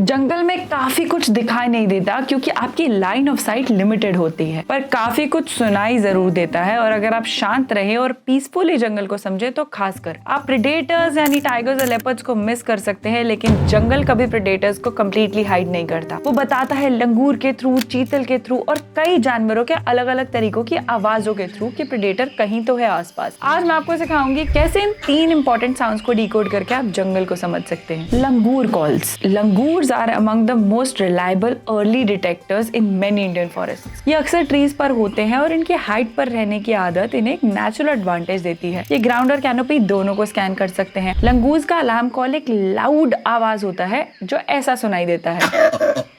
जंगल में काफी कुछ दिखाई नहीं देता क्योंकि आपकी लाइन ऑफ साइट लिमिटेड होती है, पर काफी कुछ सुनाई जरूर देता है। और अगर आप शांत रहे और पीसफुली जंगल को समझे तो खासकर आप प्रेडेटर्स यानी टाइगर्स और लेपर्ड्स को मिस कर सकते हैं, लेकिन जंगल कभी प्रेडेटर्स को कम्प्लीटली हाइड नहीं करता। वो बताता है लंगूर के थ्रू, चीतल के थ्रू और कई जानवरों के अलग अलग तरीकों की आवाजों के थ्रू कि प्रेडेटर कहीं तो है आसपास। आज मैं आपको सिखाऊंगी कैसे इन 3 इंपॉर्टेंट साउंड्स को डिकोड करके आप जंगल को समझ सकते हैं। Langur calls. Langurs are among the most reliable early detectors in many Indian forest. ये अक्सर ट्रीज पर होते हैं और इनकी हाइट पर रहने की आदत इन्हें एक नेचुरल एडवांटेज देती है। ये ग्राउंड और कैनोपी दोनों को स्कैन कर सकते हैं। लंगूर्स का अलार्म कॉल एक लाउड आवाज होता है जो ऐसा सुनाई देता है।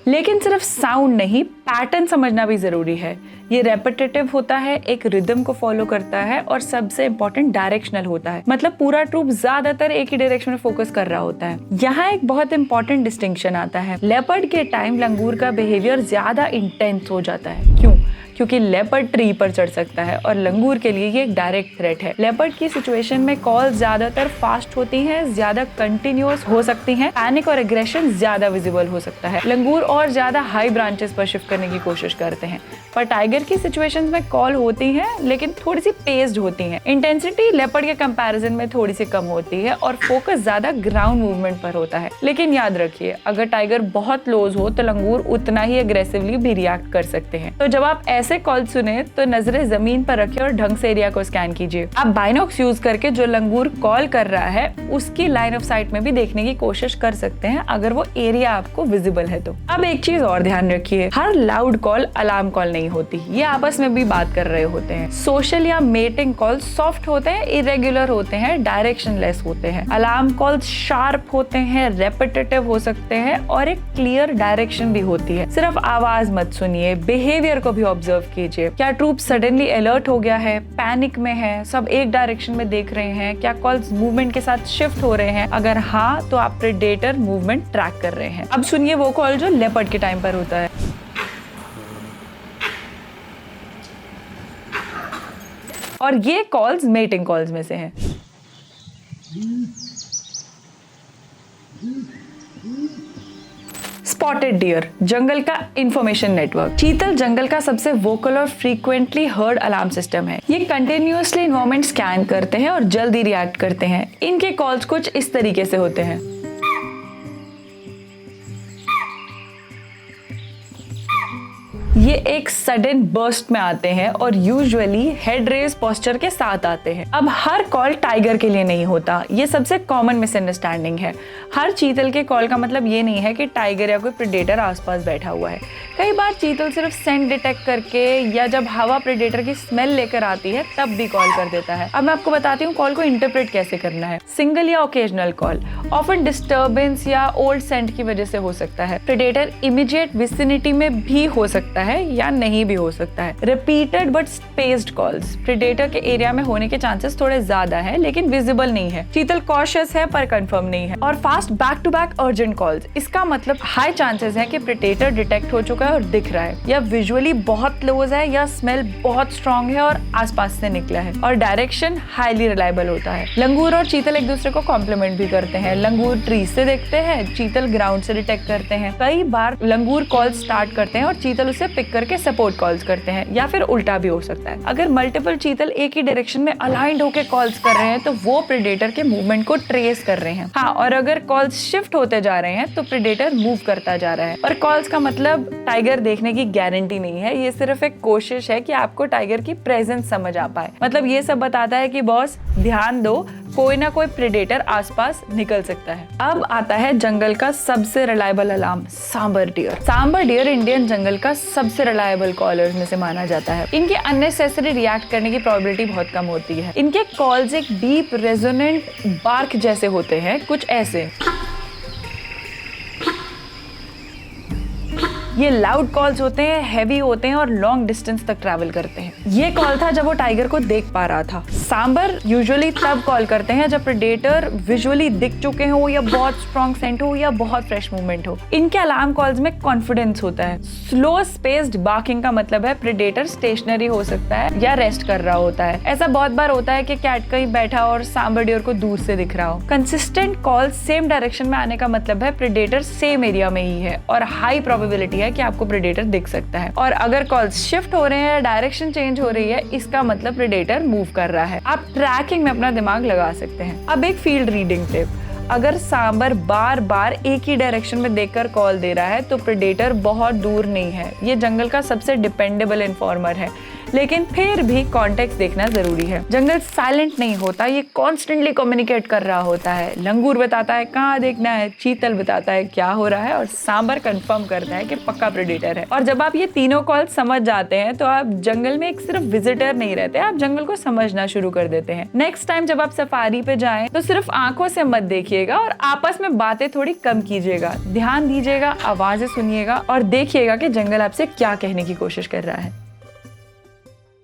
लेकिन सिर्फ साउंड नहीं, पैटर्न समझना भी जरूरी है। ये रेपिटेटिव होता है, एक रिदम को फॉलो करता है और सबसे इंपॉर्टेंट डायरेक्शनल होता है। मतलब पूरा ट्रूप ज्यादातर एक ही डायरेक्शन में फोकस कर रहा होता है। यहाँ एक बहुत इंपॉर्टेंट डिस्टिंक्शन आता है। लेपर्ड के टाइम लंगूर का बिहेवियर ज्यादा इंटेंस हो जाता है। क्यों? क्योंकि लेपर्ड ट्री पर चढ़ सकता है और लंगूर के लिए ये एक डायरेक्ट थ्रेट है। लेपर्ड की सिचुएशन में कॉल ज्यादातर फास्ट होती हैं, ज्यादा कंटिन्यूअस हो सकती हैं, पैनिक और एग्रेशन ज्यादा विजिबल हो सकता है। लंगूर और ज्यादा हाई ब्रांचेस पर शिफ्ट करने की कोशिश करते हैं, पर टाइगर की सिचुएशंस में कॉल होती हैं लेकिन थोड़ी सी पेस्ड होती हैं। इंटेंसिटी लेपर्ड के कंपैरिजन में थोड़ी सी कम होती है और फोकस ज्यादा ग्राउंड मूवमेंट पर होता है। लेकिन याद रखिए, अगर टाइगर बहुत क्लोज हो तो लंगूर उतना ही अग्रेसिवली भी रिएक्ट कर सकते हैं। तो जब आप ऐसे कॉल सुने तो नजरें जमीन पर रखें और ढंग से एरिया को स्कैन कीजिए। आप बाइनॉक्स यूज करके जो लंगूर कॉल कर रहा है उसकी लाइन ऑफ साइट में भी देखने की कोशिश कर सकते हैं अगर वो एरिया आपको विजिबल है तो। अब एक चीज और ध्यान रखिए, हर लाउड कॉल अलार्म कॉल नहीं होती, ये आपस में भी बात कर रहे होते हैं। सोशल या मेटिंग कॉल सॉफ्ट होते हैं, इरेगुलर होते हैं, डायरेक्शनलेस होते हैं। अलार्म कॉल शार्प होते हैं, रेपिटेटिव हो सकते हैं और एक क्लियर डायरेक्शन भी होती है। सिर्फ आवाज मत सुनिए, बिहेवियर को भी ऑब्जर्व कीजिए। क्या ट्रूप सडनली अलर्ट हो गया है, पैनिक में है, सब एक डायरेक्शन में देख रहे हैं? क्या कॉल्स मूवमेंट के साथ शिफ्ट हो रहे हैं? अगर हाँ, तो आप प्रेडेटर मूवमेंट ट्रैक कर रहे हैं। अब सुनिए वो कॉल जो लेपर्ड के टाइम पर होता है। और ये कॉल्स मेटिंग कॉल्स में से हैं। स्पॉटेड डियर, जंगल का इंफॉर्मेशन नेटवर्क। चीतल जंगल का सबसे वोकल और फ्रीक्वेंटली हर्ड अलार्म सिस्टम है। ये कंटिन्यूअसली एनवायरनमेंट स्कैन करते हैं और जल्दी रिएक्ट करते हैं। इनके कॉल्स कुछ इस तरीके से होते हैं। ये एक सडन बर्स्ट में आते हैं और यूजुअली हेड रेज पोस्चर के साथ आते हैं। अब हर कॉल टाइगर के लिए नहीं होता, ये सबसे कॉमन मिसअंडरस्टैंडिंग है। हर चीतल के कॉल का मतलब ये नहीं है कि टाइगर या कोई प्रेडेटर आसपास बैठा हुआ है। कई बार चीतल सिर्फ सेंट डिटेक्ट करके या जब हवा प्रेडेटर की स्मेल लेकर आती है तब भी कॉल कर देता है। अब मैं आपको बताती हूँ कॉल को इंटरप्रेट कैसे करना है। सिंगल या ओकेजनल कॉल, ऑफन डिस्टर्बेंस या ओल्ड सेंट की वजह से हो सकता है। प्रेडेटर इमीडिएट विसिनिटी में भी हो सकता है या नहीं भी हो सकता है। Repeated but spaced calls, predator के एरिया में होने के चांसेस थोड़े ज्यादा हैं लेकिन विजिबल नहीं है। चीतल कॉशियस है पर कंफर्म नहीं है। और fast back to back urgent calls, इसका मतलब हाई चांसेस है कि प्रेडेटर डिटेक्ट हो चुका है और दिख रहा है, या विजुअली बहुत क्लोज है, या स्मेल बहुत स्ट्रॉन्ग है और आसपास से निकला है। और डायरेक्शन हाईली रिलायबल होता है। लंगूर और चीतल एक दूसरे को कॉम्प्लीमेंट भी करते हैं। लंगूर ट्री से देखते हैं, चीतल ग्राउंड से डिटेक्ट करते हैं। कई बार लंगूर कॉल स्टार्ट करते हैं और चीतल उसे पिक करके सपोर्ट कॉल्स करते हैं, या फिर उल्टा भी हो सकता है। अगर मल्टीपल चीतल एक ही डायरेक्शन में अलाइंड होकर कॉल्स कर रहे हैं तो वो प्रेडेटर के मूवमेंट को ट्रेस कर रहे हैं। हाँ, और अगर कॉल्स शिफ्ट होते जा रहे हैं तो प्रेडेटर मूव करता जा रहा है। और कॉल्स का मतलब टाइगर देखने की गारंटी नहीं है, ये सिर्फ एक कोशिश है कि आपको टाइगर की प्रेजेंस समझ आ पाए। मतलब ये सब बताता है कि बॉस ध्यान दो, कोई ना कोई प्रेडेटर आसपास निकल सकता है। अब आता है जंगल का सबसे reliable alarm, sambar deer. Sambar deer Indian जंगल का सबसे रिलायबल कॉलर्स में से माना जाता है। इनके अननेसेसरी रिएक्ट करने की प्रोबेबिलिटी बहुत कम होती है। इनके कॉल्स एक डीप रेजोनेंट बार्क जैसे होते हैं, कुछ ऐसे। ये लाउड कॉल्स होते हैं, हैवी होते हैं और लॉन्ग डिस्टेंस तक ट्रैवल करते हैं। ये कॉल था जब वो टाइगर को देख पा रहा था। सांबर यूजुअली तब कॉल करते हैं जब प्रेडेटर विजुअली दिख चुके हो या बहुत स्ट्रॉन्ग सेंट हो या बहुत फ्रेश मूवमेंट हो। इनके अलार्म कॉल्स में कॉन्फिडेंस होता है। स्लो स्पेस्ड बार्किंग का मतलब है प्रेडेटर स्टेशनरी हो सकता है या रेस्ट कर रहा होता है। ऐसा बहुत बार होता है कि कैट कहीं बैठा और सांबर डियर को दूर से दिख रहा हो। कंसिस्टेंट कॉल सेम डायरेक्शन में आने का मतलब है प्रेडेटर सेम एरिया में ही है और हाई प्रोबेबिलिटी है कि आपको प्रेडेटर दिख सकता है। और अगर कॉल्स शिफ्ट हो रहे हैं या डायरेक्शन चेंज हो रही है, इसका मतलब प्रेडेटर मूव कर रहा है। आप ट्रैकिंग में अपना दिमाग लगा सकते हैं। अब एक फील्ड रीडिंग टिप, अगर सांबर बार बार एक ही डायरेक्शन में देखकर कॉल दे रहा है तो प्रेडेटर बहुत दूर नहीं है। ये जंगल का सबसे डिपेंडेबल इन्फॉर्मर है, लेकिन फिर भी कॉन्टेक्स्ट देखना जरूरी है। जंगल साइलेंट नहीं होता, ये कॉन्स्टेंटली कम्युनिकेट कर रहा होता है। लंगूर बताता है कहाँ देखना है, चीतल बताता है क्या हो रहा है और सांबर कंफर्म करता है कि पक्का प्रेडेटर है। और जब आप ये तीनों कॉल समझ जाते हैं तो आप जंगल में एक सिर्फ विजिटर नहीं रहते, आप जंगल को समझना शुरू कर देते हैं। नेक्स्ट टाइम जब आप सफारी पे जाएं तो सिर्फ आंखों से मत देखिएगा और आपस में बातें थोड़ी कम कीजिएगा। ध्यान दीजिएगा, आवाजें सुनिएगा और देखिएगा कि जंगल आपसे क्या कहने की कोशिश कर रहा है।